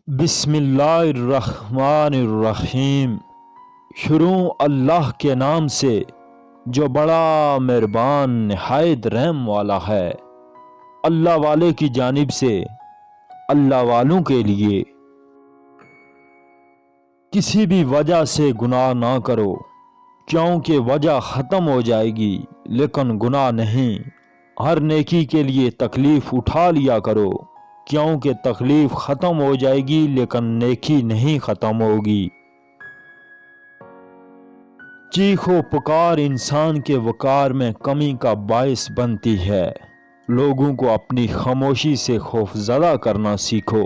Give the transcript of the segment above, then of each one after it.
بسم اللہ الرحمن الرحیم۔ شروع اللہ کے نام سے جو بڑا مہربان نہایت رحم والا ہے۔ اللہ والے کی جانب سے اللہ والوں کے لیے کسی بھی وجہ سے گناہ نہ کرو، کیونکہ وجہ ختم ہو جائے گی لیکن گناہ نہیں۔ ہر نیکی کے لیے تکلیف اٹھا لیا کرو، کیونکہ تکلیف ختم ہو جائے گی لیکن نیکی نہیں ختم ہوگی۔ چیخ و پکار انسان کے وقار میں کمی کا باعث بنتی ہے۔ لوگوں کو اپنی خاموشی سے خوف زدہ کرنا سیکھو۔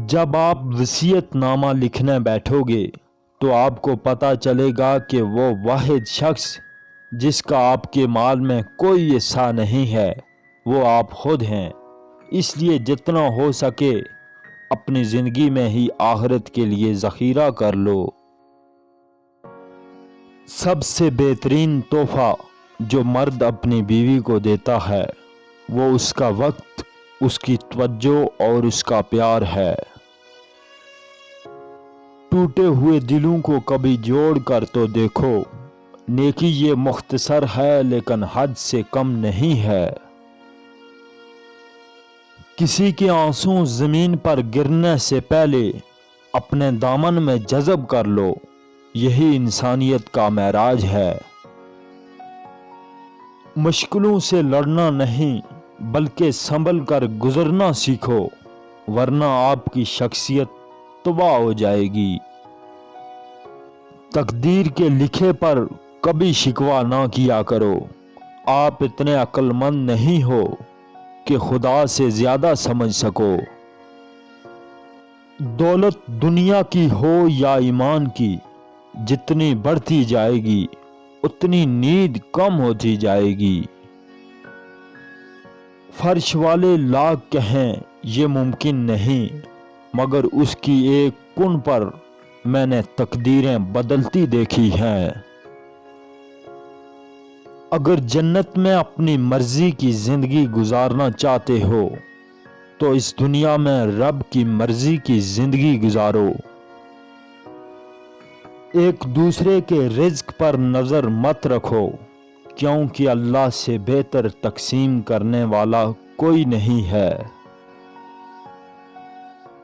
جب آپ وصیت نامہ لکھنے بیٹھو گے تو آپ کو پتہ چلے گا کہ وہ واحد شخص جس کا آپ کے مال میں کوئی حصہ نہیں ہے وہ آپ خود ہیں۔ اس لیے جتنا ہو سکے اپنی زندگی میں ہی آخرت کے لیے ذخیرہ کر لو۔ سب سے بہترین تحفہ جو مرد اپنی بیوی کو دیتا ہے وہ اس کا وقت، اس کی توجہ اور اس کا پیار ہے۔ ٹوٹے ہوئے دلوں کو کبھی جوڑ کر تو دیکھو۔ نیکی یہ مختصر ہے لیکن حد سے کم نہیں ہے۔ کسی کے آنسو زمین پر گرنے سے پہلے اپنے دامن میں جذب کر لو، یہی انسانیت کا معراج ہے۔ مشکلوں سے لڑنا نہیں بلکہ سنبھل کر گزرنا سیکھو، ورنہ آپ کی شخصیت تباہ ہو جائے گی۔ تقدیر کے لکھے پر کبھی شکوہ نہ کیا کرو۔ آپ اتنے عقل مند نہیں ہو کہ خدا سے زیادہ سمجھ سکو۔ دولت دنیا کی ہو یا ایمان کی، جتنی بڑھتی جائے گی اتنی نیند کم ہوتی جائے گی۔ فرش والے لاکھ کہیں یہ ممکن نہیں، مگر اس کی ایک کن پر میں نے تقدیریں بدلتی دیکھی ہیں۔ اگر جنت میں اپنی مرضی کی زندگی گزارنا چاہتے ہو تو اس دنیا میں رب کی مرضی کی زندگی گزارو۔ ایک دوسرے کے رزق پر نظر مت رکھو، کیونکہ اللہ سے بہتر تقسیم کرنے والا کوئی نہیں ہے۔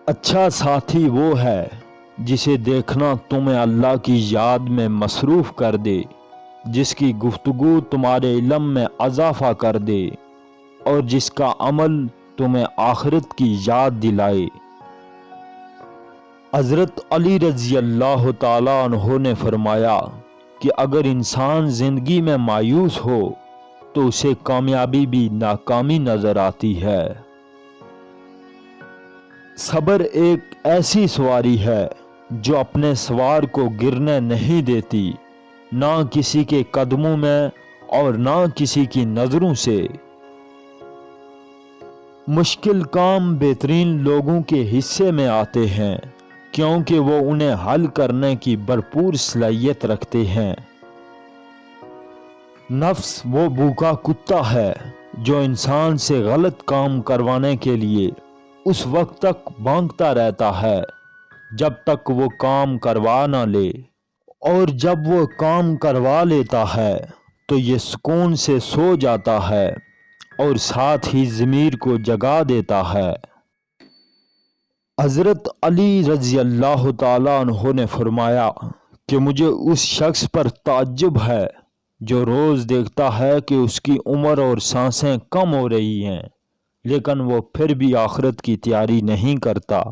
اچھا ساتھی وہ ہے جسے دیکھنا تمہیں اللہ کی یاد میں مصروف کر دے، جس کی گفتگو تمہارے علم میں اضافہ کر دے اور جس کا عمل تمہیں آخرت کی یاد دلائے۔ حضرت علی رضی اللہ تعالیٰ عنہ نے فرمایا کہ اگر انسان زندگی میں مایوس ہو تو اسے کامیابی بھی ناکامی نظر آتی ہے۔ صبر ایک ایسی سواری ہے جو اپنے سوار کو گرنے نہیں دیتی، نہ کسی کے قدموں میں اور نہ کسی کی نظروں سے۔ مشکل کام بہترین لوگوں کے حصے میں آتے ہیں کیونکہ وہ انہیں حل کرنے کی بھرپور صلاحیت رکھتے ہیں۔ نفس وہ بھوکا کتا ہے جو انسان سے غلط کام کروانے کے لیے اس وقت تک بھونکتا رہتا ہے جب تک وہ کام کروا نہ لے، اور جب وہ کام کروا لیتا ہے تو یہ سکون سے سو جاتا ہے اور ساتھ ہی ضمیر کو جگا دیتا ہے۔ حضرت علی رضی اللہ تعالیٰ عنہ نے فرمایا کہ مجھے اس شخص پر تعجب ہے جو روز دیکھتا ہے کہ اس کی عمر اور سانسیں کم ہو رہی ہیں لیکن وہ پھر بھی آخرت کی تیاری نہیں کرتا۔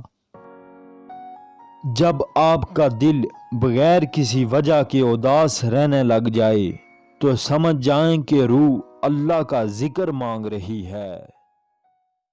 جب آپ کا دل بغیر کسی وجہ کے اداس رہنے لگ جائے تو سمجھ جائیں کہ روح اللہ کا ذکر مانگ رہی ہے۔